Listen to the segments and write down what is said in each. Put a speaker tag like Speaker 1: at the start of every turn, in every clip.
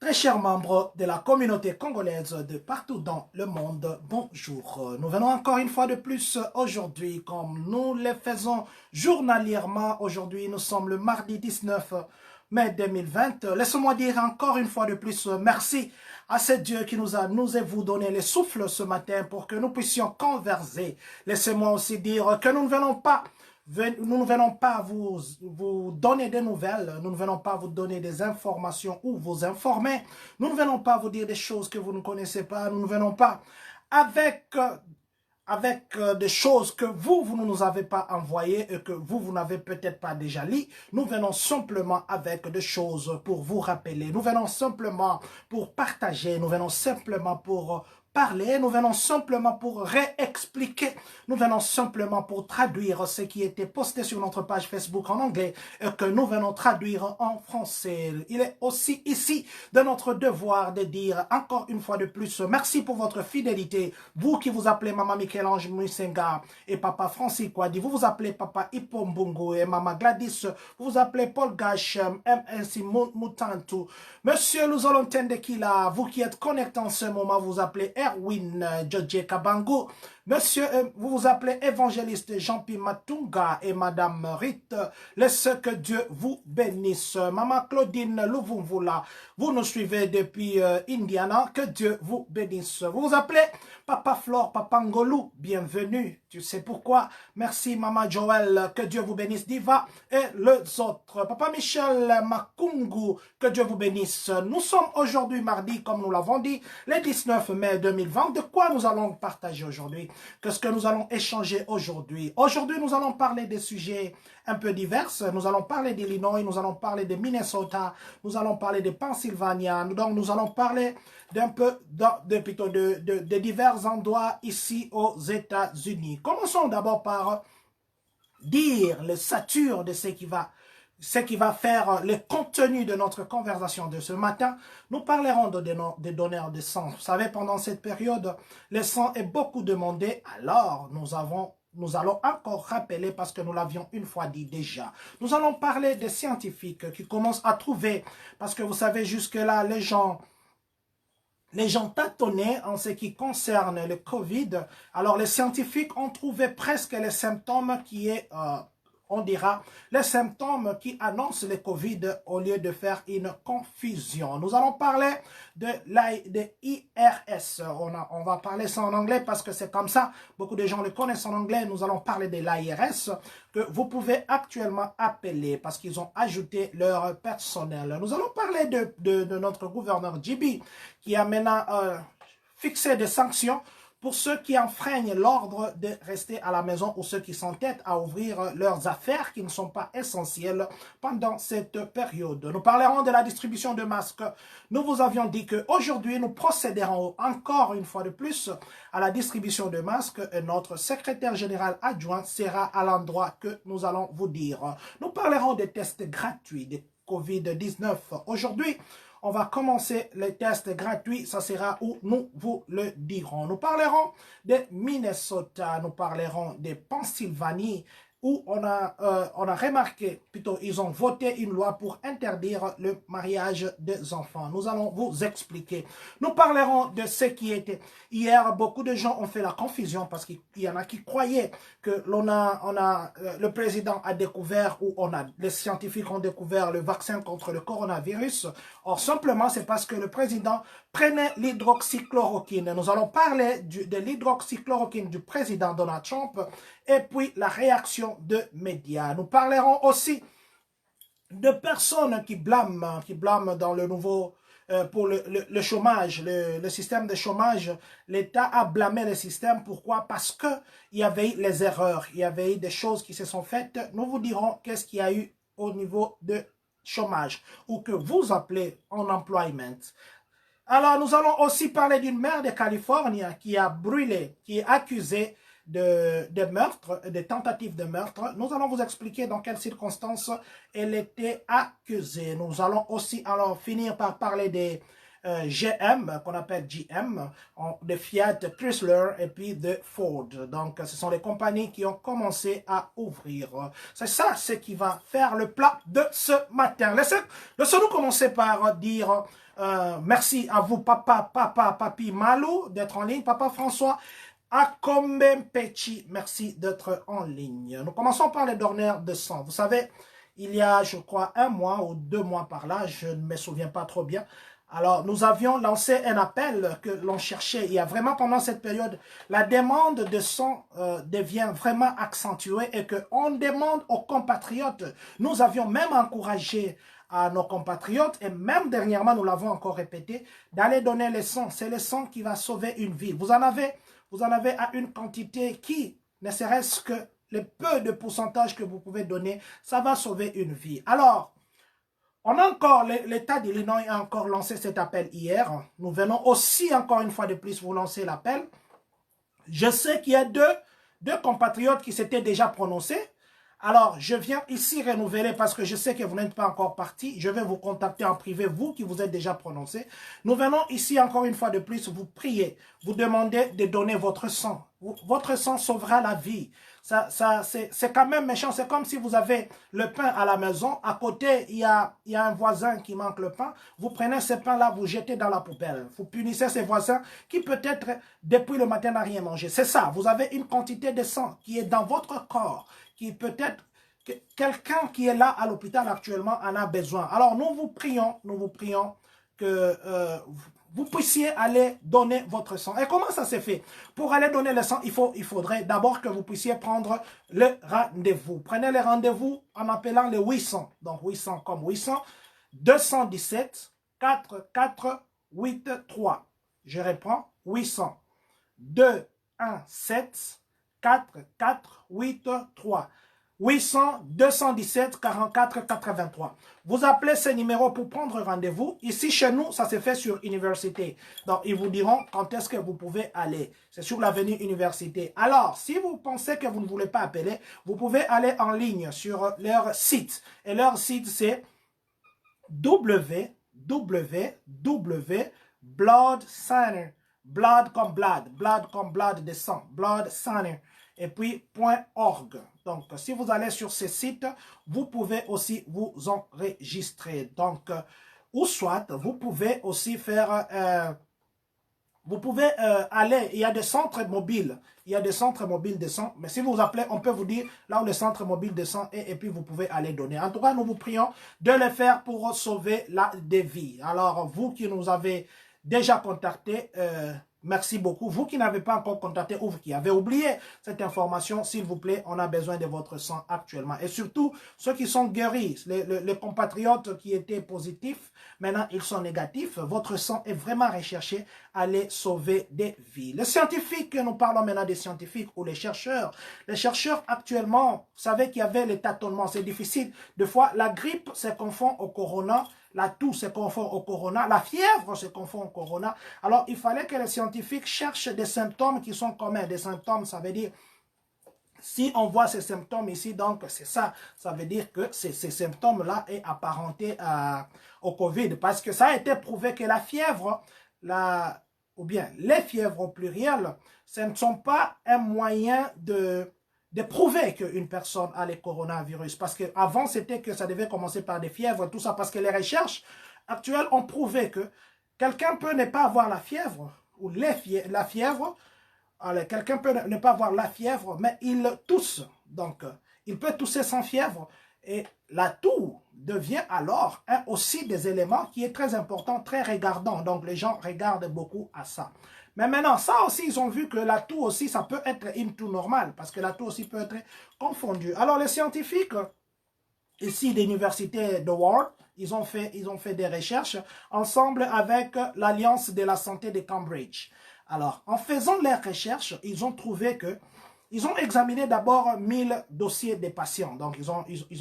Speaker 1: Très chers membres de la communauté congolaise de partout dans le monde, bonjour. Nous venons encore une fois de plus aujourd'hui, comme nous le faisons journalièrement. Aujourd'hui, nous sommes le mardi 19 mai 2020. Laissez-moi dire encore une fois de plus merci à ce Dieu qui nous et vous donné le souffle ce matin pour que nous puissions converser. Laissez-moi aussi dire que nous ne venons pas vous donner des nouvelles, nous ne venons pas vous donner des informations ou vous informer, nous ne venons pas vous dire des choses que vous ne connaissez pas, nous ne venons pas avec des choses que vous ne nous avez pas envoyées et que vous n'avez peut-être pas déjà lu. Nous venons simplement avec des choses pour vous rappeler, nous venons simplement pour partager, nous venons simplement pour parler, nous venons simplement pour réexpliquer, nous venons simplement pour traduire ce qui était posté sur notre page Facebook en anglais et que nous venons traduire en français. Il est aussi ici de notre devoir de dire encore une fois de plus, merci pour votre fidélité. Vous qui vous appelez Maman Michel-Ange Musenga et Papa Francis Kwadi, vous vous appelez Papa Ipombungo et Maman Gladys, vous vous appelez Paul Gash, MNC Mutantu, Monsieur Luzolonten Kila, vous qui êtes connecté en ce moment, vous appelez Erwin Djodje Kabango. Monsieur, vous vous appelez évangéliste Jean-Pierre Matunga et Madame Rite. Laissez que Dieu vous bénisse. Maman Claudine Louvumvula, vous nous suivez depuis Indiana. Que Dieu vous bénisse. Vous vous appelez Papa Flore, Papa Ngolou. Bienvenue. Tu sais pourquoi. Merci Maman Joël. Que Dieu vous bénisse. Diva et les autres. Papa Michel Makungu. Que Dieu vous bénisse. Nous sommes aujourd'hui mardi, comme nous l'avons dit, le 19 mai 2020. De quoi nous allons partager aujourd'hui? Qu'est-ce que nous allons échanger aujourd'hui? Aujourd'hui, nous allons parler des sujets un peu divers. Nous allons parler d'Illinois, nous allons parler de Minnesota, nous allons parler de Pennsylvania. Donc, nous allons parler d'un peu de divers endroits ici aux États-Unis. Commençons d'abord par dire le sature de ce qui va faire le contenu de notre conversation de ce matin. Nous parlerons des donneurs de sang. Vous savez, pendant cette période, le sang est beaucoup demandé. Alors, nous allons encore rappeler, parce que nous l'avions une fois dit déjà. Nous allons parler des scientifiques qui commencent à trouver, parce que vous savez, jusque-là, les gens tâtonnaient en ce qui concerne le Covid. Alors, les scientifiques ont trouvé presque les symptômes on dira, les symptômes qui annoncent le Covid au lieu de faire une confusion. Nous allons parler de l'IRS. On va parler ça en anglais parce que c'est comme ça. Beaucoup de gens le connaissent en anglais. Nous allons parler de l'IRS que vous pouvez actuellement appeler parce qu'ils ont ajouté leur personnel. Nous allons parler de notre gouverneur JB qui a maintenant fixé des sanctions pour ceux qui enfreignent l'ordre de rester à la maison ou ceux qui s'entêtent à ouvrir leurs affaires qui ne sont pas essentielles pendant cette période. Nous parlerons de la distribution de masques. Nous vous avions dit qu'aujourd'hui, nous procéderons encore une fois de plus à la distribution de masques et notre secrétaire général adjoint sera à l'endroit que nous allons vous dire. Nous parlerons des tests gratuits de COVID-19. Aujourd'hui, on va commencer les tests gratuits, ça sera où nous vous le dirons. Nous parlerons de Minnesota, nous parlerons de Pennsylvanie, où on a remarqué, plutôt ils ont voté une loi pour interdire le mariage des enfants. Nous allons vous expliquer. Nous parlerons de ce qui était. Hier, beaucoup de gens ont fait la confusion parce qu'il y en a qui croyaient que le président a découvert ou les scientifiques ont découvert le vaccin contre le coronavirus. Or, simplement, c'est parce que le président prenait l'hydroxychloroquine. Nous allons parler de l'hydroxychloroquine du président Donald Trump et puis la réaction de médias. Nous parlerons aussi de personnes qui blâment dans le nouveau, pour le chômage, le système de chômage. L'État a blâmé le système. Pourquoi? Parce que il y avait eu les erreurs, il y avait eu des choses qui se sont faites. Nous vous dirons qu'est-ce qu'il y a eu au niveau de chômage ou que vous appelez unemployment. Alors, nous allons aussi parler d'une mère de Californie qui a brûlé, qui est accusée de meurtre, de tentatives de meurtre. Nous allons vous expliquer dans quelles circonstances elle était accusée. Nous allons aussi finir par parler GM, qu'on appelle GM, de Fiat Chrysler et puis de Ford. Donc, ce sont les compagnies qui ont commencé à ouvrir. C'est ça ce qui va faire le plat de ce matin. Laissons-nous commencer par dire merci à vous, papi Malou, d'être en ligne, papa François, Akombe Pechi, merci d'être en ligne. Nous commençons par les donneurs de sang. Vous savez, il y a, je crois, 1 mois ou 2 mois par là, je ne me souviens pas trop bien. Alors, nous avions lancé un appel que l'on cherchait. Il y a vraiment, pendant cette période, la demande de sang devient vraiment accentuée et qu'on demande aux compatriotes. Nous avions même encouragé à nos compatriotes et même dernièrement, nous l'avons encore répété, d'aller donner le sang. C'est le sang qui va sauver une vie. Vous en avez à une quantité qui, ne serait-ce que le peu de pourcentage que vous pouvez donner, ça va sauver une vie. Alors, on a encore, l'État d'Illinois a encore lancé cet appel hier. Nous venons aussi encore une fois de plus vous lancer l'appel. Je sais qu'il y a deux compatriotes qui s'étaient déjà prononcés. Alors, je viens ici renouveler parce que je sais que vous n'êtes pas encore parti. Je vais vous contacter en privé, vous qui vous êtes déjà prononcé. Nous venons ici encore une fois de plus vous prier, vous demander de donner votre sang. Votre sang sauvera la vie. C'est quand même méchant. C'est comme si vous avez le pain à la maison. À côté, il y a un voisin qui manque le pain. Vous prenez ce pain-là, vous jetez dans la poubelle. Vous punissez ces voisins qui peut-être depuis le matin n'a rien mangé. C'est ça. Vous avez une quantité de sang qui est dans votre corps, qui peut-être que quelqu'un qui est là à l'hôpital actuellement en a besoin. Alors nous vous prions que vous puissiez aller donner votre sang. Et comment ça se fait? Pour aller donner le sang, il faudrait d'abord que vous puissiez prendre le rendez-vous. Prenez le rendez-vous en appelant le 800. Donc 800 comme 800, 217 4483. Je reprends, 800 217 4483. 800 217 44 83. Vous appelez ce numéro pour prendre rendez-vous. Ici, chez nous, ça se fait sur Université. Donc, ils vous diront quand est-ce que vous pouvez aller. C'est sur l'avenue Université. Alors, si vous pensez que vous ne voulez pas appeler, vous pouvez aller en ligne sur leur site. Et leur site, c'est www.bloodcenter. Blood comme blood de sang, blood center. Et puis .org. Donc, si vous allez sur ce site, vous pouvez aussi vous enregistrer. Donc, ou soit, vous pouvez aussi faire... aller, il y a des centres mobiles. Il y a des centres mobiles de sang. Mais si vous appelez, on peut vous dire là où le centre mobile de sang est et puis vous pouvez aller donner. En tout cas, nous vous prions de le faire pour sauver des vies. Alors, vous qui nous avez déjà contacté, merci beaucoup. Vous qui n'avez pas encore contacté ou qui avez oublié cette information, s'il vous plaît, on a besoin de votre sang actuellement. Et surtout, ceux qui sont guéris, les compatriotes qui étaient positifs, maintenant ils sont négatifs. Votre sang est vraiment recherché à les sauver des vies. Les scientifiques, nous parlons maintenant des scientifiques ou les chercheurs. Les chercheurs actuellement, vous savez qu'il y avait les tâtonnements, c'est difficile. Des fois, la grippe se confond au corona. La toux se confond au corona, la fièvre se confond au corona. Alors, il fallait que les scientifiques cherchent des symptômes qui sont communs. Des symptômes, ça veut dire, si on voit ces symptômes ici, donc c'est ça. Ça veut dire que ces symptômes-là est apparenté au COVID. Parce que ça a été prouvé que la fièvre, ou bien les fièvres au pluriel, ce ne sont pas un moyen de prouver qu'une personne a le coronavirus. Parce qu'avant, c'était que ça devait commencer par des fièvres, tout ça, parce que les recherches actuelles ont prouvé que quelqu'un peut ne pas avoir la fièvre, ou la fièvre, quelqu'un peut ne pas avoir la fièvre, mais il tousse. Donc, il peut tousser sans fièvre, et la toux devient alors aussi des éléments qui est très important, très regardant. Donc, les gens regardent beaucoup à ça. Mais maintenant, ça aussi, ils ont vu que la toux aussi, ça peut être une toux normale, parce que la toux aussi peut être confondue. Alors, les scientifiques, ici, de l'université de Ward, ils ont fait des recherches ensemble avec l'Alliance de la santé de Cambridge. Alors, en faisant leurs recherches, ils ont trouvé que ils ont examiné d'abord 1000 dossiers des patients. Donc, ils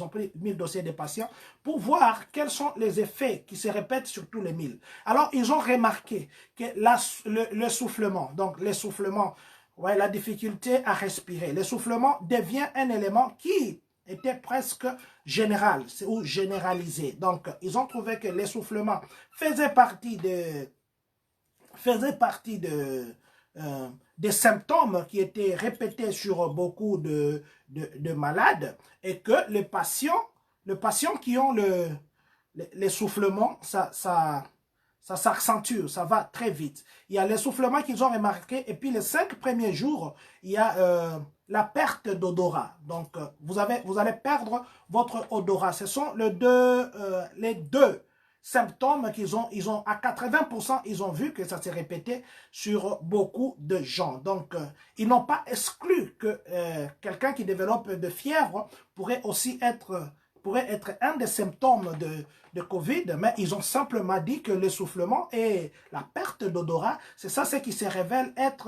Speaker 1: ont pris 1000 dossiers des patients pour voir quels sont les effets qui se répètent sur tous les 1000. Alors, ils ont remarqué que le soufflement, donc l'essoufflement, ouais, la difficulté à respirer, l'essoufflement devient un élément qui était presque général ou généralisé. Donc, ils ont trouvé que l'essoufflement faisait partie faisait partie des symptômes qui étaient répétés sur beaucoup de malades et que les patients qui ont l'essoufflement, ça s'accentue, ça va très vite. Il y a l'essoufflement qu'ils ont remarqué et puis les 5 premiers jours, il y a la perte d'odorat. Donc, vous allez perdre votre odorat. Ce sont les deux symptômes qu'ils ont, à 80%, ils ont vu que ça s'est répété sur beaucoup de gens. Donc, ils n'ont pas exclu que quelqu'un qui développe de fièvre pourrait être un des symptômes de Covid, mais ils ont simplement dit que l'essoufflement et la perte d'odorat, c'est ça ce qui se révèle être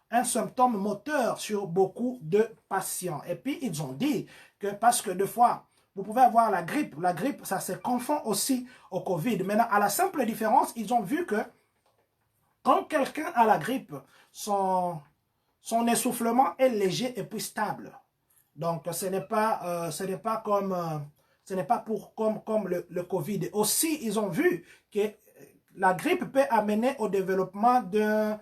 Speaker 1: un symptôme moteur sur beaucoup de patients. Et puis, ils ont dit que parce que des fois, vous pouvez avoir la grippe, ça se confond aussi au Covid. Maintenant, à la simple différence, ils ont vu que quand quelqu'un a la grippe, son essoufflement est léger et puis stable. Donc, ce n'est pas comme le Covid. Aussi, ils ont vu que la grippe peut amener au développement d'une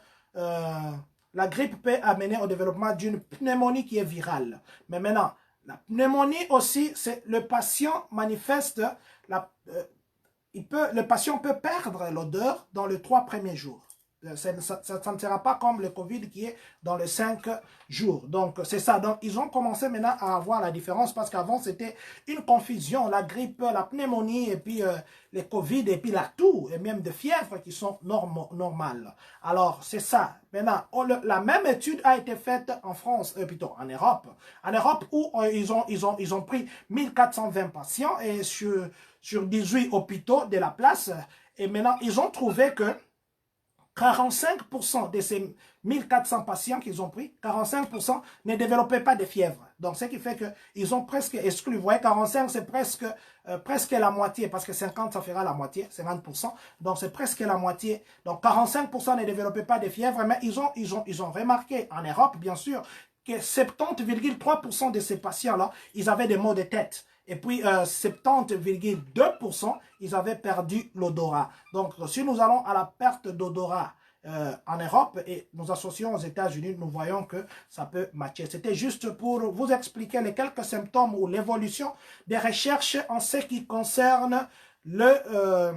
Speaker 1: pneumonie qui est virale. Mais maintenant, la pneumonie aussi, c'est le patient manifeste, le patient peut perdre l'odeur dans les 3 premiers jours. Ça ne sera pas comme le Covid qui est dans les 5 jours. Donc, c'est ça. Donc, ils ont commencé maintenant à avoir la différence parce qu'avant, c'était une confusion. La grippe, la pneumonie, et puis les Covid, et puis la toux, et même des fièvres qui sont normales. Alors, c'est ça. Maintenant, la même étude a été faite en France, plutôt en Europe. En Europe, où ils ont pris 1420 patients et sur 18 hôpitaux de la place. Et maintenant, ils ont trouvé que 45% de ces 1400 patients qu'ils ont pris, 45% ne développaient pas de fièvre. Donc, ce qui fait qu'ils ont presque exclu. Vous voyez, 45, c'est presque la moitié, parce que 50, ça fera la moitié, 50%. Donc, c'est presque la moitié. Donc, 45% ne développaient pas de fièvre, mais ils ont remarqué, en Europe, bien sûr, que 70,3% de ces patients-là, ils avaient des maux de tête. Et puis, 70,2%, ils avaient perdu l'odorat. Donc, si nous allons à la perte d'odorat en Europe et nous associons aux États-Unis, nous voyons que ça peut matcher. C'était juste pour vous expliquer les quelques symptômes ou l'évolution des recherches en ce qui concerne le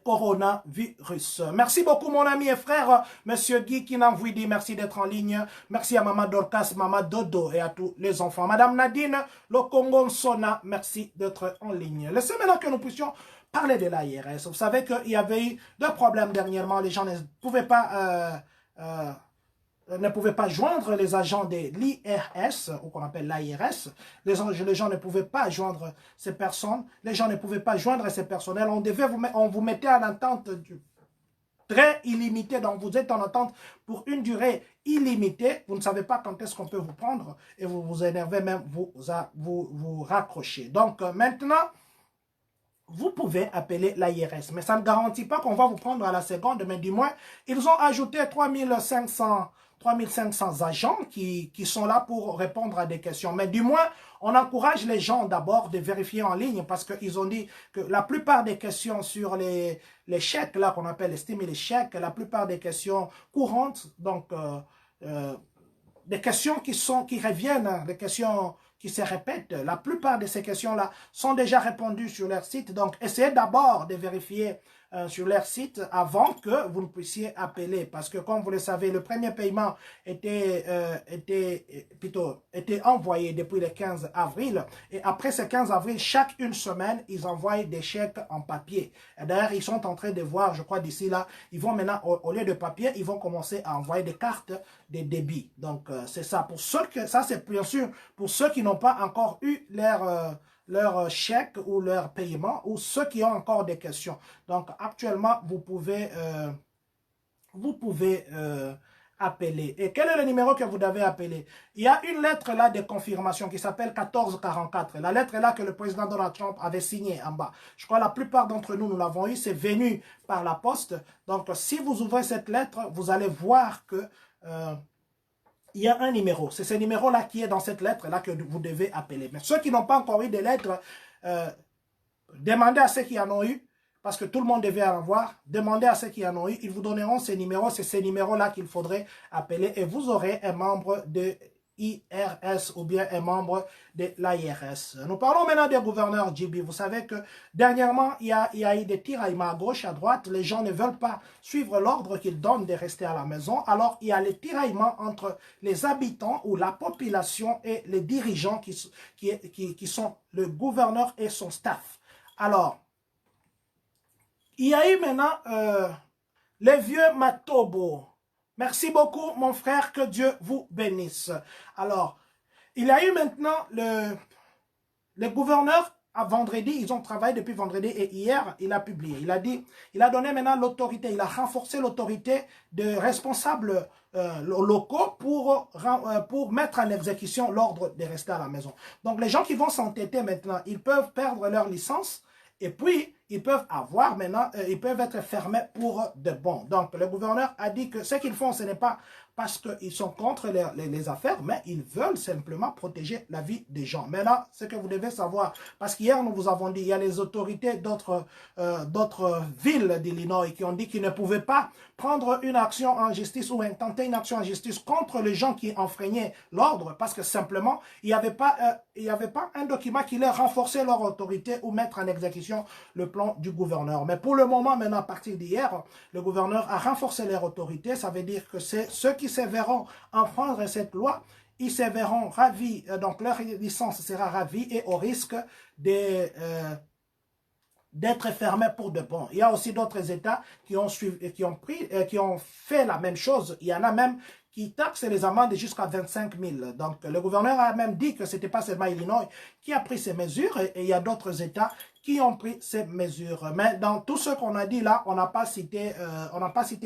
Speaker 1: coronavirus. Merci beaucoup mon ami et frère, Monsieur Guy Kinanvouidi, dit merci d'être en ligne. Merci à Maman Dorcas, Maman Dodo et à tous les enfants. Madame Nadine, le Congo Sona, merci d'être en ligne. Laissez maintenant que nous puissions parler de l'ARS. Vous savez qu'il y avait eu 2 problèmes dernièrement. Les gens ne pouvaient pas joindre les agents de l'IRS, ou qu'on appelle l'ARS. Les gens ne pouvaient pas joindre ces personnes. Les gens ne pouvaient pas joindre ces personnels. On vous mettait en attente très illimitée. Donc, vous êtes en attente pour une durée illimitée. Vous ne savez pas quand est-ce qu'on peut vous prendre et vous vous énervez même, vous raccrochez. Donc, maintenant, vous pouvez appeler l'ARS. Mais ça ne garantit pas qu'on va vous prendre à la seconde, mais du moins, ils ont ajouté 3500 agents qui sont là pour répondre à des questions. Mais du moins, on encourage les gens d'abord de vérifier en ligne parce qu'ils ont dit que la plupart des questions sur les chèques, là qu'on appelle les stimuli chèques, la plupart des questions courantes, donc des questions qui reviennent, des questions qui se répètent, la plupart de ces questions-là sont déjà répondues sur leur site. Donc, essayez d'abord de vérifier sur leur site avant que vous ne puissiez appeler. Parce que, comme vous le savez, le premier paiement était envoyé depuis le 15 avril. Et après ce 15 avril, chaque une semaine, ils envoient des chèques en papier. D'ailleurs, ils sont en train de voir, je crois d'ici là, ils vont maintenant, au lieu de papier, ils vont commencer à envoyer des cartes de débit. Donc, c'est ça. Ça, c'est bien sûr pour ceux qui n'ont pas encore eu leur chèque ou leur paiement, ou ceux qui ont encore des questions. Donc, actuellement, vous pouvez appeler. Et quel est le numéro que vous devez appeler? Il y a une lettre là de confirmation qui s'appelle 1444. La lettre là que le président Donald Trump avait signée en bas. Je crois que la plupart d'entre nous, nous l'avons eu. C'est venu par la poste. Donc, si vous ouvrez cette lettre, vous allez voir que il y a un numéro. C'est ce numéro-là qui est dans cette lettre-là que vous devez appeler. Mais ceux qui n'ont pas encore eu de lettres, demandez à ceux qui en ont eu parce que tout le monde devait en avoir. Demandez à ceux qui en ont eu, ils vous donneront ces numéros. C'est ces numéros-là qu'il faudrait appeler et vous aurez un membre de IRS ou bien un membre de l'IRS. Nous parlons maintenant des gouverneurs Djibi. Vous savez que dernièrement, il y a eu des tiraillements à gauche, à droite. Les gens ne veulent pas suivre l'ordre qu'ils donnent de rester à la maison. Alors, il y a les tiraillements entre les habitants ou la population et les dirigeants qui sont le gouverneur et son staff. Alors, il y a eu maintenant les vieux Matobo. Merci beaucoup, mon frère, que Dieu vous bénisse. Alors, il y a eu maintenant le gouverneur à vendredi, ils ont travaillé depuis vendredi et hier, il a publié. Il a donné maintenant l'autorité, il a renforcé l'autorité de responsables locaux pour mettre en exécution l'ordre de rester à la maison. Donc, les gens qui vont s'entêter maintenant, ils peuvent perdre leur licence. Et puis, ils peuvent avoir maintenant, ils peuvent être fermés pour de bon. Donc, le gouverneur a dit que ce qu'ils font, ce n'est pas parce qu'ils sont contre les affaires, mais ils veulent simplement protéger la vie des gens. Maintenant, ce que vous devez savoir, parce qu'hier, nous vous avons dit, il y a les autorités d'autres villes d'Illinois qui ont dit qu'ils ne pouvaient pas prendre une action en justice ou intenter une action en justice contre les gens qui enfreignaient l'ordre, parce que simplement, il n'y avait pas un document qui leur renforçait leur autorité ou mettre en exécution le plan du gouverneur. Mais pour le moment, maintenant, à partir d'hier, le gouverneur a renforcé leur autorité. Ça veut dire que c'est ceux qui se verront enfreindre cette loi, ils se verront ravis, donc leur licence sera ravie et au risque d'être fermés pour de bon. Il y a aussi d'autres États qui ont fait la même chose. Il y en a même qui taxent les amendes jusqu'à 25 000. Donc, le gouverneur a même dit que ce n'était pas seulement Illinois qui a pris ces mesures et il y a d'autres États qui ont pris ces mesures. Mais dans tout ce qu'on a dit là, on n'a pas cité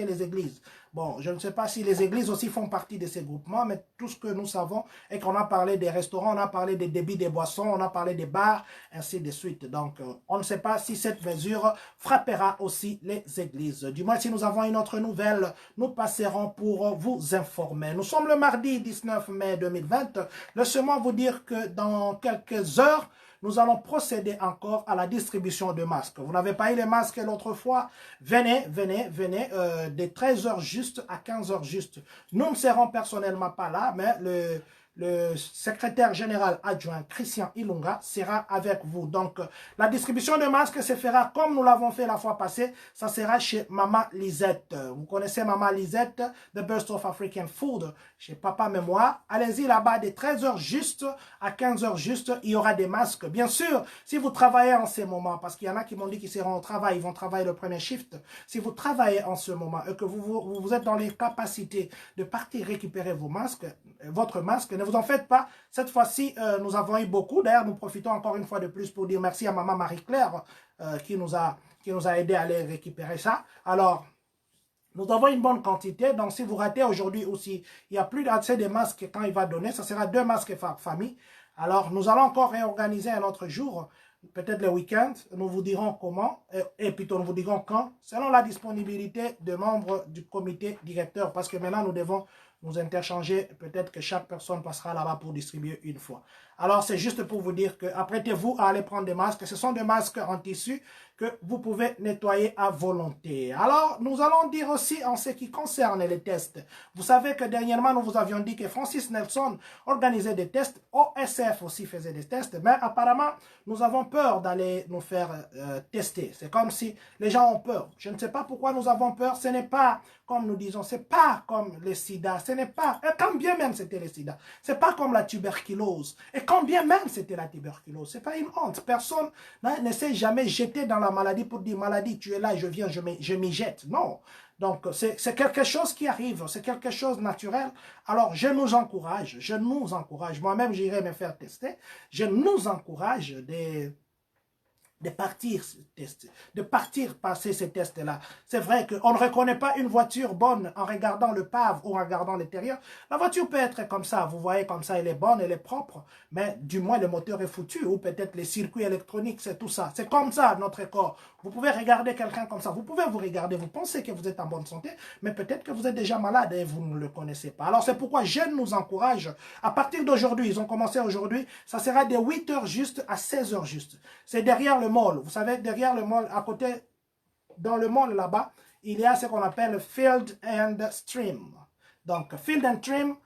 Speaker 1: les églises. Bon, je ne sais pas si les églises aussi font partie de ces groupements, mais tout ce que nous savons est qu'on a parlé des restaurants, on a parlé des débits des boissons, on a parlé des bars, ainsi de suite. Donc, on ne sait pas si cette mesure frappera aussi les églises. Du moins, si nous avons une autre nouvelle, nous passerons pour vous informer. Nous sommes le mardi 19 mai 2020. Laissez-moi vous dire que dans quelques heures, nous allons procéder encore à la distribution de masques. Vous n'avez pas eu les masques l'autre fois? Venez, de 13 heures juste à 15 heures juste. Nous ne serons personnellement pas là, mais le secrétaire général adjoint Christian Ilunga sera avec vous. Donc, la distribution de masques se fera comme nous l'avons fait la fois passée. Ça sera chez Maman Lisette. Vous connaissez Maman Lisette, The Best of African Food, chez Papa Mémoire. Allez-y là-bas de 13 heures juste à 15 heures juste. Il y aura des masques. Bien sûr, si vous travaillez en ce moment, parce qu'il y en a qui m'ont dit qu'ils seront au travail, ils vont travailler le premier shift. Si vous travaillez en ce moment et que vous êtes dans les capacités de partir récupérer vos masques, votre masque, ne vous en faites pas. Cette fois-ci, nous avons eu beaucoup. D'ailleurs, nous profitons encore une fois de plus pour dire merci à Maman Marie-Claire qui nous a aidé à aller récupérer ça. Alors, nous avons une bonne quantité. Donc, si vous ratez aujourd'hui aussi, il n'y a plus assez de masques quand il va donner. Ça sera 2 masques par famille. Alors, nous allons encore réorganiser un autre jour. Peut-être le week-end, nous vous dirons comment, et plutôt nous vous dirons quand, selon la disponibilité des membres du comité directeur, parce que maintenant nous devons nous interchanger, peut-être que chaque personne passera là-bas pour distribuer une fois. Alors c'est juste pour vous dire que apprêtez-vous à aller prendre des masques, ce sont des masques en tissu que vous pouvez nettoyer à volonté. Alors nous allons dire aussi en ce qui concerne les tests. Vous savez que dernièrement nous vous avions dit que Francis Nelson organisait des tests, OSF aussi faisait des tests, mais apparemment nous avons peur d'aller nous faire tester. C'est comme si les gens ont peur. Je ne sais pas pourquoi nous avons peur. Ce n'est pas comme nous disons, c'est pas comme le sida, ce n'est pas, et quand bien même c'était le sida, c'est pas comme la tuberculose, et quand bien même c'était la tuberculose, c'est pas une honte, personne ne s'est jamais jeté dans la maladie pour dire maladie, tu es là, je viens, je m'y jette, non. Donc c'est quelque chose qui arrive, c'est quelque chose de naturel, alors je nous encourage, moi-même j'irai me faire tester, je nous encourage de partir passer ces tests-là. C'est vrai qu'on ne reconnaît pas une voiture bonne en regardant le pave ou en regardant l'intérieur. La voiture peut être comme ça, vous voyez comme ça, elle est bonne, elle est propre, mais du moins le moteur est foutu, ou peut-être les circuits électroniques, c'est tout ça. C'est comme ça notre corps. Vous pouvez regarder quelqu'un comme ça, vous pouvez vous regarder, vous pensez que vous êtes en bonne santé, mais peut-être que vous êtes déjà malade et vous ne le connaissez pas. Alors c'est pourquoi je nous encourage, à partir d'aujourd'hui, ils ont commencé aujourd'hui, ça sera de 8 heures juste à 16 heures juste. C'est derrière le mall, vous savez, derrière le mall, à côté dans le monde là-bas, il y a ce qu'on appelle Field and Stream. Donc, Field and Stream,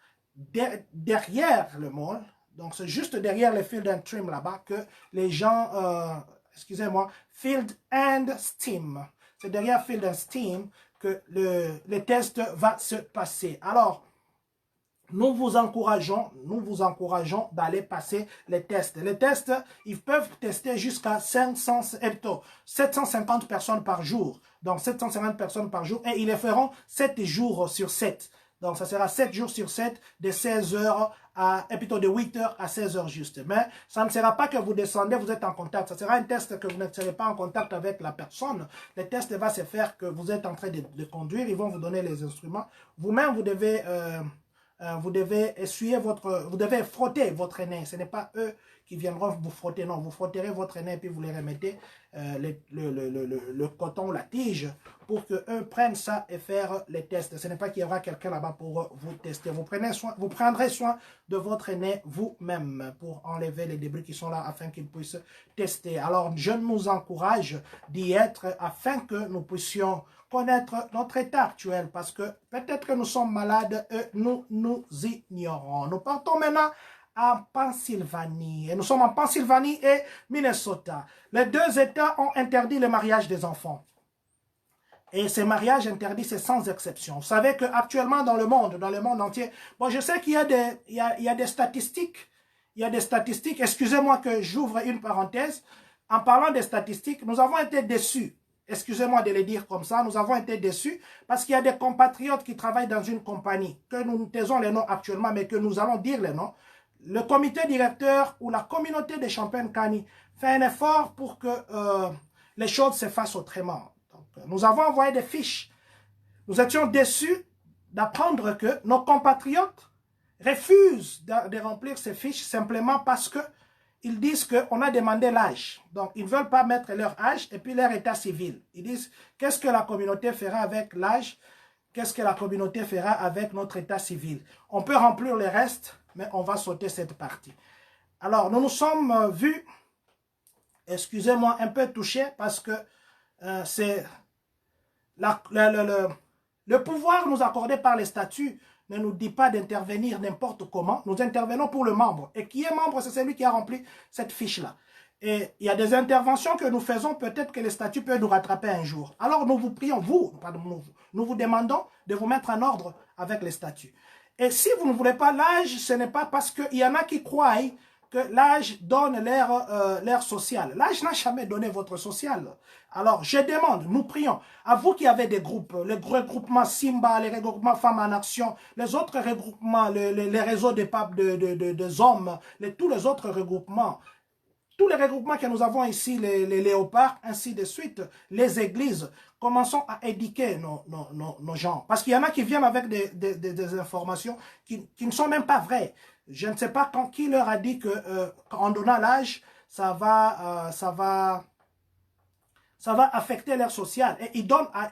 Speaker 1: derrière le mall, donc c'est juste derrière le Field and Stream là-bas que les gens, excusez-moi, Field and Steam. C'est derrière Field and Steam que le test va se passer. Alors, nous vous encourageons d'aller passer les tests. Les tests, ils peuvent tester jusqu'à 750 personnes par jour. Donc, 750 personnes par jour. Et ils les feront 7 jours sur 7. Donc, ça sera 7 jours sur 7, de 16 heures et plutôt de 8 heures à 16 heures juste. Mais ça ne sera pas que vous descendez, vous êtes en contact. Ça sera un test que vous ne serez pas en contact avec la personne. Le test va se faire que vous êtes en train de conduire. Ils vont vous donner les instruments. Vous-même, vous devez vous devez frotter votre nez. Ce n'est pas eux qui viendront vous frotter, non. Vous frotterez votre nez et puis vous les remettez le coton ou la tige pour qu'eux prennent ça et faire les tests. Ce n'est pas qu'il y aura quelqu'un là-bas pour vous tester. Vous prendrez soin de votre nez vous-même pour enlever les débris qui sont là afin qu'ils puissent tester. Alors, je nous encourage d'y être afin que nous puissions connaître notre état actuel parce que peut-être que nous sommes malades et nous ignorons. Nous partons maintenant en Pennsylvanie. Et nous sommes en Pennsylvanie et Minnesota. Les deux États ont interdit le mariage des enfants. Et ces mariages interdits, c'est sans exception. Vous savez qu'actuellement dans le monde entier, bon, je sais qu'il y a des statistiques. Il y a des statistiques. Excusez-moi que j'ouvre une parenthèse. En parlant des statistiques, nous avons été déçus. Excusez-moi de le dire comme ça, nous avons été déçus parce qu'il y a des compatriotes qui travaillent dans une compagnie, que nous taisons les noms actuellement, mais que nous allons dire les noms. Le comité directeur ou la communauté des Champagne-Kani fait un effort pour que les choses se fassent autrement. Donc, nous avons envoyé des fiches. Nous étions déçus d'apprendre que nos compatriotes refusent de remplir ces fiches simplement parce que ils disent qu'on a demandé l'âge. Donc, ils ne veulent pas mettre leur âge et puis leur état civil. Ils disent, qu'est-ce que la communauté fera avec l'âge? Qu'est-ce que la communauté fera avec notre état civil? On peut remplir le reste, mais on va sauter cette partie. Alors, nous nous sommes vus, excusez-moi, un peu touchés parce que c'est le pouvoir nous accordé par les statuts ne nous dit pas d'intervenir n'importe comment. Nous intervenons pour le membre. Et qui est membre, c'est celui qui a rempli cette fiche-là. Et il y a des interventions que nous faisons, peut-être que les statuts peuvent nous rattraper un jour. Alors nous vous prions, nous vous demandons de vous mettre en ordre avec les statuts. Et si vous ne voulez pas l'âge, ce n'est pas parce qu'il y en a qui croient que l'âge donne l'air social. L'âge n'a jamais donné votre social. Alors, je demande, nous prions, à vous qui avez des groupes, les regroupements Simba, les regroupements Femmes en Action, les autres regroupements, les réseaux des papes des hommes, tous les autres regroupements, tous les regroupements que nous avons ici, les léopards, ainsi de suite, les églises, commençons à éduquer nos gens. Parce qu'il y en a qui viennent avec des informations qui ne sont même pas vraies. Je ne sais pas qui leur a dit qu'en donnant l'âge, ça va affecter leur social. Et ils donnent à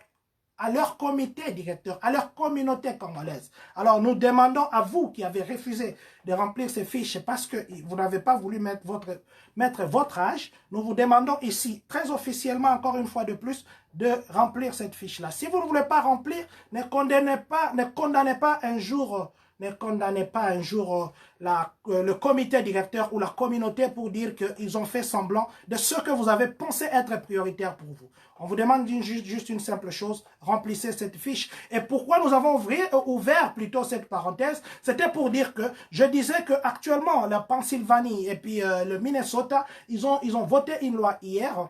Speaker 1: leur comité directeur, à leur communauté congolaise. Alors nous demandons à vous qui avez refusé de remplir ces fiches parce que vous n'avez pas voulu mettre votre âge, nous vous demandons ici, très officiellement, encore une fois de plus, de remplir cette fiche-là. Si vous ne voulez pas remplir, ne condamnez pas un jour le comité directeur ou la communauté pour dire qu'ils ont fait semblant de ce que vous avez pensé être prioritaire pour vous. On vous demande juste une simple chose, remplissez cette fiche. Et pourquoi nous avons ouvert plutôt cette parenthèse, c'était pour dire que je disais que actuellement la Pennsylvanie et puis le Minnesota, ils ont voté une loi hier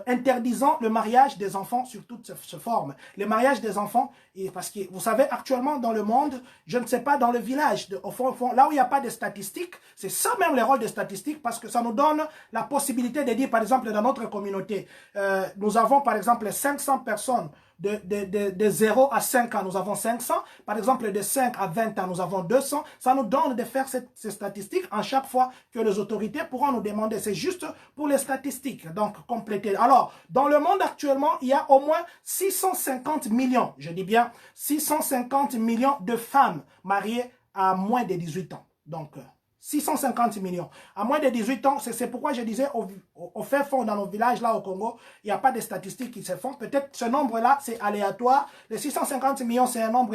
Speaker 1: interdisant le mariage des enfants sur toutes ses formes. Le mariage des enfants, parce que vous savez actuellement dans le monde, je ne sais pas dans le village, au fond, là où il n'y a pas de statistiques, c'est ça même le rôle des statistiques parce que ça nous donne la possibilité de dire par exemple dans notre communauté, nous avons par exemple 500 personnes de 0 à 5 ans, nous avons 500. Par exemple, de 5 à 20 ans, nous avons 200. Ça nous donne de faire ces statistiques en chaque fois que les autorités pourront nous demander. C'est juste pour les statistiques, donc compléter. Alors, dans le monde actuellement, il y a au moins 650 millions, je dis bien 650 millions de femmes mariées à moins de 18 ans. Donc, 650 millions. À moins de 18 ans, c'est pourquoi je disais au fait fond, dans nos villages, là au Congo, il n'y a pas de statistiques qui se font. Peut-être ce nombre-là, c'est aléatoire. Les 650 millions, c'est un nombre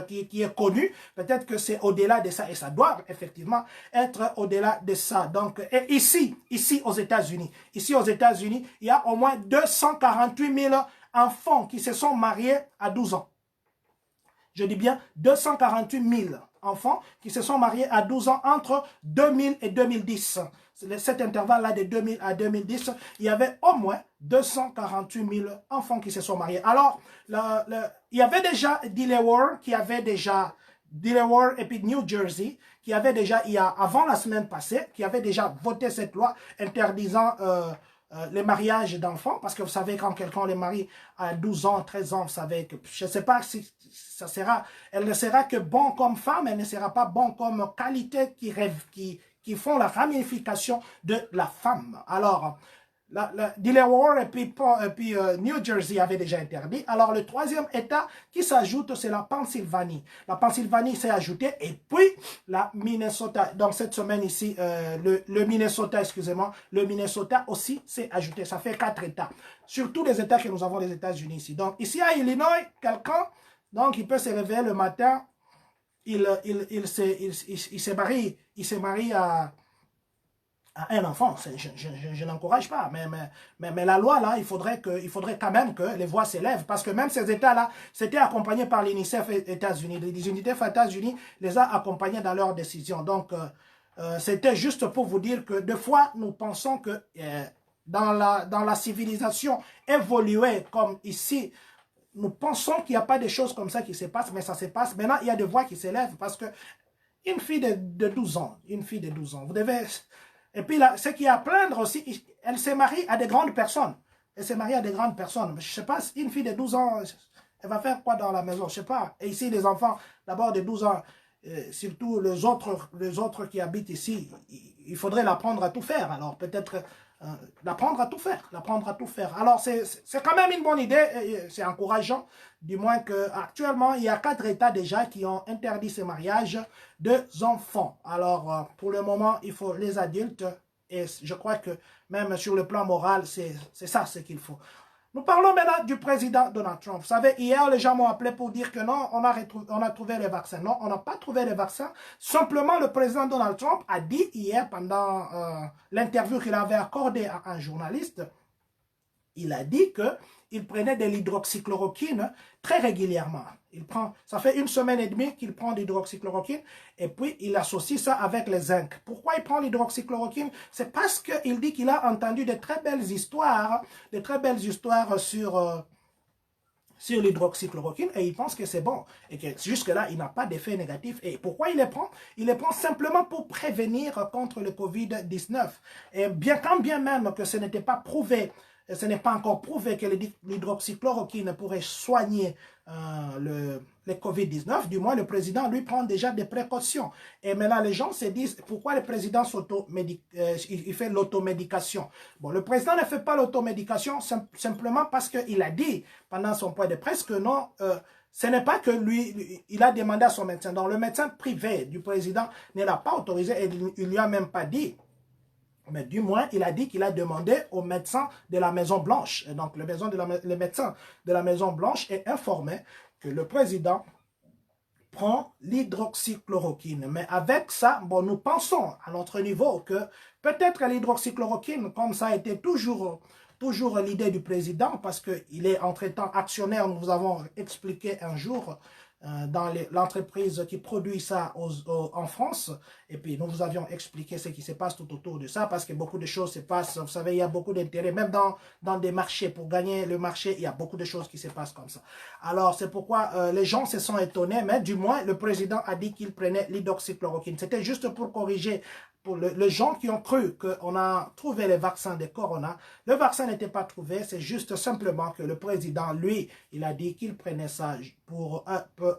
Speaker 1: qui est connu. Peut-être que c'est au-delà de ça. Et ça doit effectivement être au-delà de ça. Donc, et ici aux États-Unis, il y a au moins 248 000 enfants qui se sont mariés à 12 ans. Je dis bien 248 000 enfants qui se sont mariés à 12 ans entre 2000 et 2010. Cet intervalle-là de 2000 à 2010, il y avait au moins 248 000 enfants qui se sont mariés. Alors, il y avait déjà Delaware et puis New Jersey, qui avait déjà, avant la semaine passée, qui avait déjà voté cette loi interdisant les mariages d'enfants, parce que vous savez, quand quelqu'un les marie à 12 ans, 13 ans, vous savez que, je ne sais pas si elle ne sera que bon comme femme, elle ne sera pas bon comme qualité qui font la ramification de la femme. Alors, Delaware et puis New Jersey avait déjà interdit. Alors, le troisième État qui s'ajoute, c'est la Pennsylvanie. La Pennsylvanie s'est ajoutée et puis la Minnesota. Donc, cette semaine ici, le Minnesota, excusez-moi, le Minnesota aussi s'est ajouté. Ça fait 4 États. Sur tous les États que nous avons les États-Unis ici. Donc, ici à Illinois, quelqu'un, donc, il peut se réveiller le matin, il se marie à un enfant. Je n'encourage pas, mais la loi, là, il faudrait quand même que les voix s'élèvent, parce que même ces États-là, c'était accompagné par l'UNICEF États-Unis. Les UNICEF États-Unis les a accompagnés dans leurs décisions. Donc, c'était juste pour vous dire que des fois, nous pensons que dans la civilisation évoluée comme ici, nous pensons qu'il n'y a pas de choses comme ça qui se passent, mais ça se passe. Maintenant, il y a des voix qui s'élèvent, parce que une fille de 12 ans, vous devez... Et puis là, ce qui est à plaindre aussi, elle se marie à des grandes personnes. Elle se marie à des grandes personnes. Je ne sais pas, une fille de 12 ans, elle va faire quoi dans la maison? Je ne sais pas. Et ici, les enfants, d'abord de 12 ans, surtout les autres qui habitent ici, il faudrait l'apprendre à tout faire. Alors peut-être l'apprendre à tout faire. Alors c'est quand même une bonne idée, c'est encourageant, du moins qu'actuellement, il y a 4 États déjà qui ont interdit ce mariage d'enfants. Alors pour le moment, il faut les adultes, et je crois que même sur le plan moral, c'est ça ce qu'il faut. Nous parlons maintenant du président Donald Trump. Vous savez, hier, les gens m'ont appelé pour dire que non, on a trouvé les vaccins. Non, on n'a pas trouvé les vaccins. Simplement, le président Donald Trump a dit hier, pendant l'interview qu'il avait accordée à un journaliste, il a dit qu'il prenait de l'hydroxychloroquine très régulièrement. Ça fait 1 semaine et demie qu'il prend de l'hydroxychloroquine et puis il associe ça avec le zinc. Pourquoi il prend l'hydroxychloroquine? C'est parce qu'il dit qu'il a entendu de très belles histoires sur l'hydroxychloroquine et il pense que c'est bon et que jusque-là, il n'a pas d'effet négatif. Et pourquoi il les prend? Il les prend simplement pour prévenir contre le Covid-19. Et quand bien même que ce n'était pas prouvé, ce n'est pas encore prouvé que l'hydroxychloroquine pourrait soigner le Covid-19. Du moins, le président, lui, prend déjà des précautions. Et maintenant, les gens se disent, pourquoi le président il fait l'automédication? Bon, le président ne fait pas l'automédication simplement parce qu'il a dit pendant son point de presse que non, ce n'est pas que lui, il a demandé à son médecin. Donc, le médecin privé du président ne l'a pas autorisé et il lui a même pas dit. Mais du moins, il a dit qu'il a demandé au médecin de la Maison-Blanche. Et donc, le médecin de la Maison-Blanche est informé que le président prend l'hydroxychloroquine. Mais avec ça, bon, nous pensons à notre niveau que peut-être l'hydroxychloroquine, comme ça a été toujours l'idée du président, parce qu'il est entre-temps actionnaire, nous vous avons expliqué un jour, dans l'entreprise qui produit ça en France. Et puis, nous vous avions expliqué ce qui se passe tout autour de ça, parce que beaucoup de choses se passent. Vous savez, il y a beaucoup d'intérêts, même dans des marchés. Pour gagner le marché, il y a beaucoup de choses qui se passent comme ça. Alors, c'est pourquoi les gens se sont étonnés, mais du moins, le président a dit qu'il prenait l'hydroxychloroquine. C'était juste pour corriger pour les gens qui ont cru qu'on a trouvé le vaccin de Corona. Le vaccin n'était pas trouvé, c'est juste simplement que le président, lui, il a dit qu'il prenait ça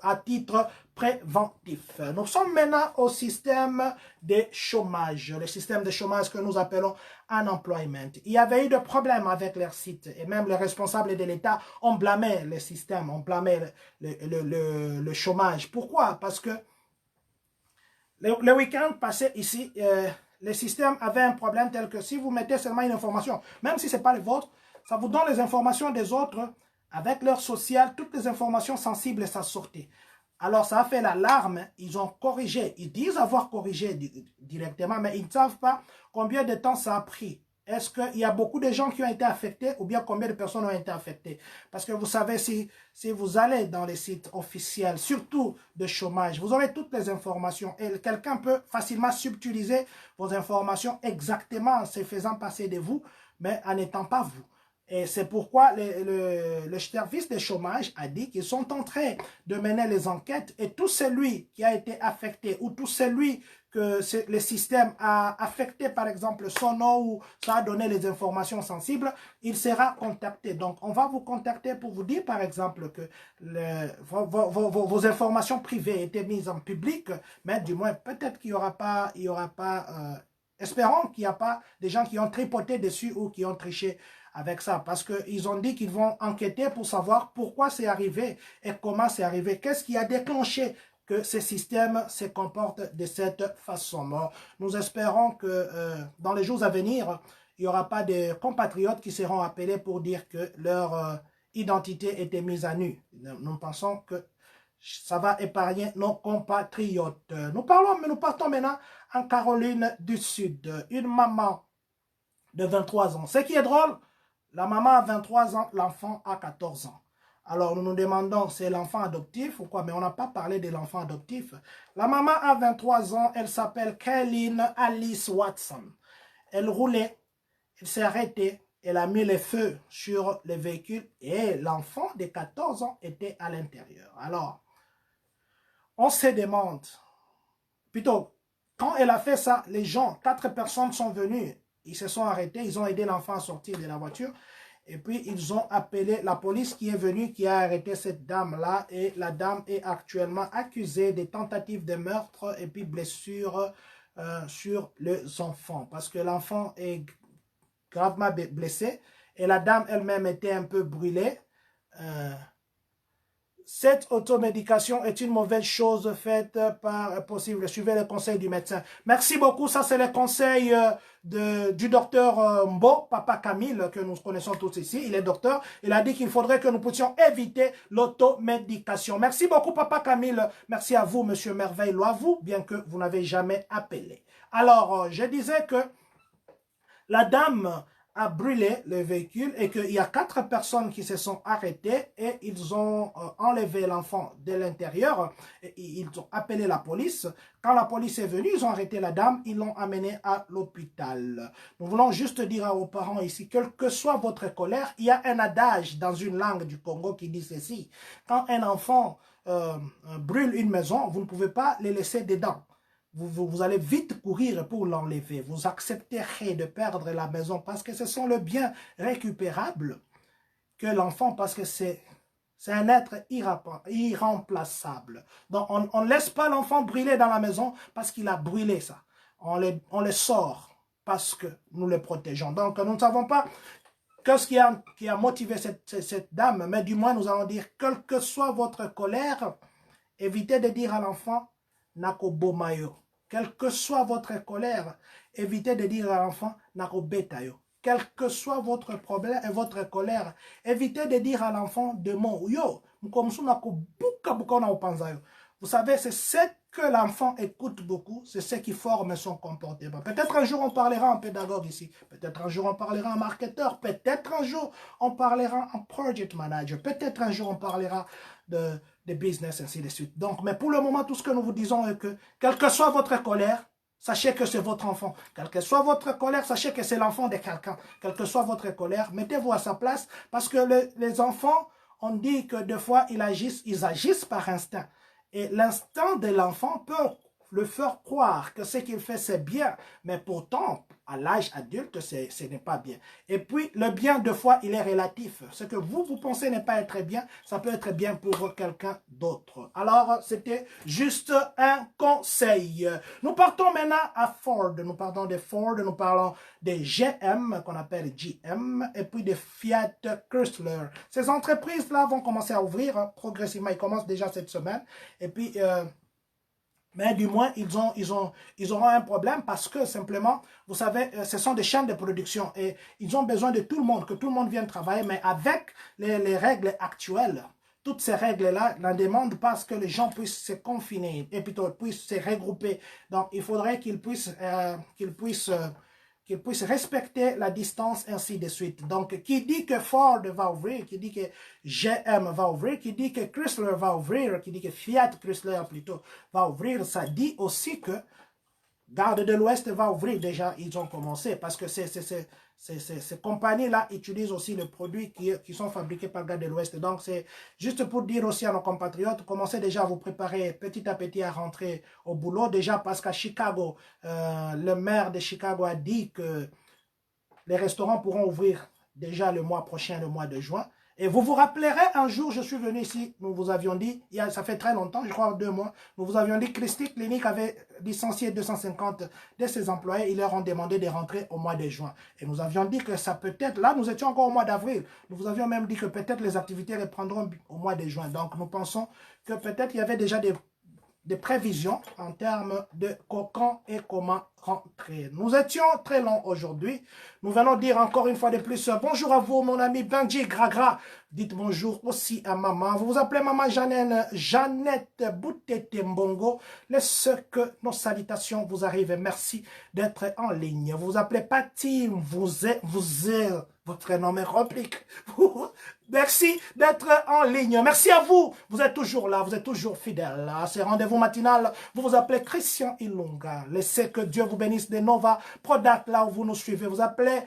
Speaker 1: à titre préventif. Nous sommes maintenant au système de chômage, le système de chômage que nous appelons unemployment. Il y avait eu des problèmes avec leur site et même les responsables de l'État ont blâmé le système, ont blâmé le chômage. Pourquoi? Parce que Le week-end passé ici, le système avait un problème tel que si vous mettez seulement une information, même si ce n'est pas le vôtre, ça vous donne les informations des autres avec leur social, toutes les informations sensibles, ça sortait. Alors ça a fait l'alarme, ils ont corrigé, ils disent avoir corrigé directement, mais ils ne savent pas combien de temps ça a pris. Est-ce qu'il y a beaucoup de gens qui ont été affectés ou bien combien de personnes ont été affectées? Parce que vous savez, si vous allez dans les sites officiels, surtout de chômage, vous aurez toutes les informations et quelqu'un peut facilement subtiliser vos informations exactement en se faisant passer de vous, mais en n'étant pas vous. Et c'est pourquoi le service de chômage a dit qu'ils sont en train de mener les enquêtes et tout celui qui a été affecté ou tout celui que le système a affecté, par exemple, son nom ou ça a donné les informations sensibles, il sera contacté. Donc, on va vous contacter pour vous dire, par exemple, que vos informations privées étaient mises en public, mais du moins, peut-être qu'il n'y aura pas, espérons qu'il n'y a pas des gens qui ont tripoté dessus ou qui ont triché avec ça, parce qu'ils ont dit qu'ils vont enquêter pour savoir pourquoi c'est arrivé et comment c'est arrivé, qu'est-ce qui a déclenché que ce système se comporte de cette façon. Nous espérons que dans les jours à venir, il n'y aura pas de compatriotes qui seront appelés pour dire que leur identité était mise à nu. Nous pensons que ça va épargner nos compatriotes. Nous partons maintenant en Caroline du Sud. Une maman de 23 ans. Ce qui est drôle, la maman a 23 ans, l'enfant a 14 ans. Alors nous nous demandons, c'est l'enfant adoptif ou quoi? Mais on n'a pas parlé de l'enfant adoptif. La maman a 23 ans, elle s'appelle Kaylin Alice Watson. Elle roulait, elle s'est arrêtée, elle a mis le feu sur le véhicule et l'enfant de 14 ans était à l'intérieur. Alors, on se demande, plutôt, quand elle a fait ça, les gens, 4 personnes sont venues, ils se sont arrêtés, ils ont aidé l'enfant à sortir de la voiture. Et puis, ils ont appelé la police qui est venue, qui a arrêté cette dame-là. Et la dame est actuellement accusée de tentatives de meurtre et puis blessures sur les enfants. Parce que l'enfant est gravement blessé et la dame elle-même était un peu brûlée. Cette automédication est une mauvaise chose faite par possible. Suivez le conseil du médecin. Merci beaucoup. Ça, c'est le conseil du docteur Mbo, Papa Camille, que nous connaissons tous ici. Il est docteur. Il a dit qu'il faudrait que nous puissions éviter l'automédication. Merci beaucoup, Papa Camille. Merci à vous, Monsieur Merveille Loivou, bien que vous n'avez jamais appelé. Alors, je disais que la dame a brûlé le véhicule et qu'il y a 4 personnes qui se sont arrêtées et ils ont enlevé l'enfant de l'intérieur. Ils ont appelé la police. Quand la police est venue, ils ont arrêté la dame, ils l'ont amenée à l'hôpital. Nous voulons juste dire aux parents ici, quelle que soit votre colère, il y a un adage dans une langue du Congo qui dit ceci. Quand un enfant brûle une maison, vous ne pouvez pas les laisser dedans. Vous allez vite courir pour l'enlever. Vous accepterez de perdre la maison parce que ce sont les biens récupérables que l'enfant, parce que c'est un être irremplaçable. Donc, on ne laisse pas l'enfant brûler dans la maison parce qu'il a brûlé ça. On le sort parce que nous le protégeons. Donc, nous ne savons pas qu'est-ce qui a motivé cette dame, mais du moins, nous allons dire, quelle que soit votre colère, évitez de dire à l'enfant, Nako bomayo. Quelle que soit votre colère, évitez de dire à l'enfant, Nako betayo. Quel que soit votre problème et votre colère, évitez de dire à l'enfant de mots. Yo, vous savez, c'est ce que l'enfant écoute beaucoup, c'est ce qui forme son comportement. Peut-être un jour on parlera en pédagogue ici, peut-être un jour on parlera en marketeur, peut-être un jour on parlera en project manager, peut-être un jour on parlera de business, ainsi de suite. Donc, mais pour le moment, tout ce que nous vous disons est que, quelle que soit votre colère, sachez que c'est votre enfant. Quelle que soit votre colère, sachez que c'est l'enfant de quelqu'un. Quelle que soit votre colère, mettez-vous à sa place, parce que les enfants, on dit que des fois, ils agissent par instinct. Et l'instinct de l'enfant peut le faire croire que ce qu'il fait, c'est bien. Mais pourtant, à l'âge adulte, ce n'est pas bien. Et puis, le bien, deux fois, il est relatif. Ce que vous pensez n'est pas être bien, ça peut être bien pour quelqu'un d'autre. Alors, c'était juste un conseil. Nous partons maintenant à Ford. Nous partons de Ford, nous parlons des GM, qu'on appelle GM, et puis des Fiat Chrysler. Ces entreprises-là vont commencer à ouvrir progressivement. Ils commencent déjà cette semaine. Et puis, Mais du moins, ils auront un problème parce que simplement, vous savez, ce sont des chaînes de production et ils ont besoin de tout le monde, que tout le monde vienne travailler, mais avec les règles actuelles. Toutes ces règles-là la demandent parce que les gens puissent se confiner et plutôt puissent se regrouper. Donc, il faudrait qu'ils puissent respecter la distance, ainsi de suite. Donc, qui dit que Ford va ouvrir, qui dit que GM va ouvrir, qui dit que Chrysler va ouvrir, qui dit que Fiat Chrysler plutôt va ouvrir, ça dit aussi que Garde de l'Ouest va ouvrir. Déjà, ils ont commencé parce que ces compagnies-là utilisent aussi les produits qui sont fabriqués par Garde de l'Ouest. Donc, c'est juste pour dire aussi à nos compatriotes, commencez déjà à vous préparer petit à petit à rentrer au boulot. Déjà parce qu'à Chicago, le maire de Chicago a dit que les restaurants pourront ouvrir déjà le mois prochain, le mois de juin. Et vous vous rappellerez, un jour, je suis venu ici, nous vous avions dit, ça fait très longtemps, je crois 2 mois, nous vous avions dit que Christie Clinique avait licencié 250 de ses employés, ils leur ont demandé de rentrer au mois de juin. Et nous avions dit que ça peut être, là nous étions encore au mois d'avril, nous vous avions même dit que peut-être les activités reprendront au mois de juin. Donc nous pensons que peut-être il y avait déjà des prévisions en termes de quand et comment rentrer. Nous étions très longs aujourd'hui. Nous venons dire encore une fois de plus bonjour à vous, mon ami Benji Gragra. Dites bonjour aussi à maman. Vous vous appelez maman Jeannette Boutete Mbongo. Laisse que nos salutations vous arrivent. Merci d'être en ligne. Vous vous appelez Patty. Votre nom est réplique. Merci d'être en ligne. Merci à vous. Vous êtes toujours là. Vous êtes toujours fidèles à ces rendez-vous matinal. Vous vous appelez Christian Ilunga. Laissez que Dieu vous bénisse de Nova Product là où vous nous suivez. Vous appelez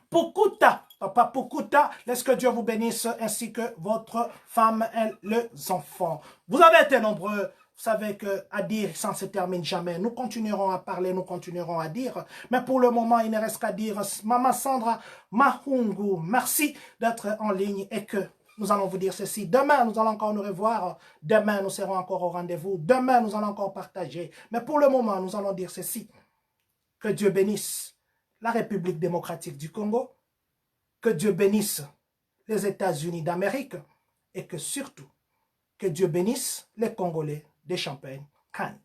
Speaker 1: Pukuta. Papa Pukuta. Laisse que Dieu vous bénisse ainsi que votre femme et les enfants. Vous avez été nombreux. Vous savez qu'à dire, ça ne se termine jamais. Nous continuerons à parler, nous continuerons à dire. Mais pour le moment, il ne reste qu'à dire, Maman Sandra Mahungu, merci d'être en ligne et que nous allons vous dire ceci. Demain, nous allons encore nous revoir. Demain, nous serons encore au rendez-vous. Demain, nous allons encore partager. Mais pour le moment, nous allons dire ceci. Que Dieu bénisse la République démocratique du Congo. Que Dieu bénisse les États-Unis d'Amérique. Et que surtout, que Dieu bénisse les Congolais de Champagne. Cannes.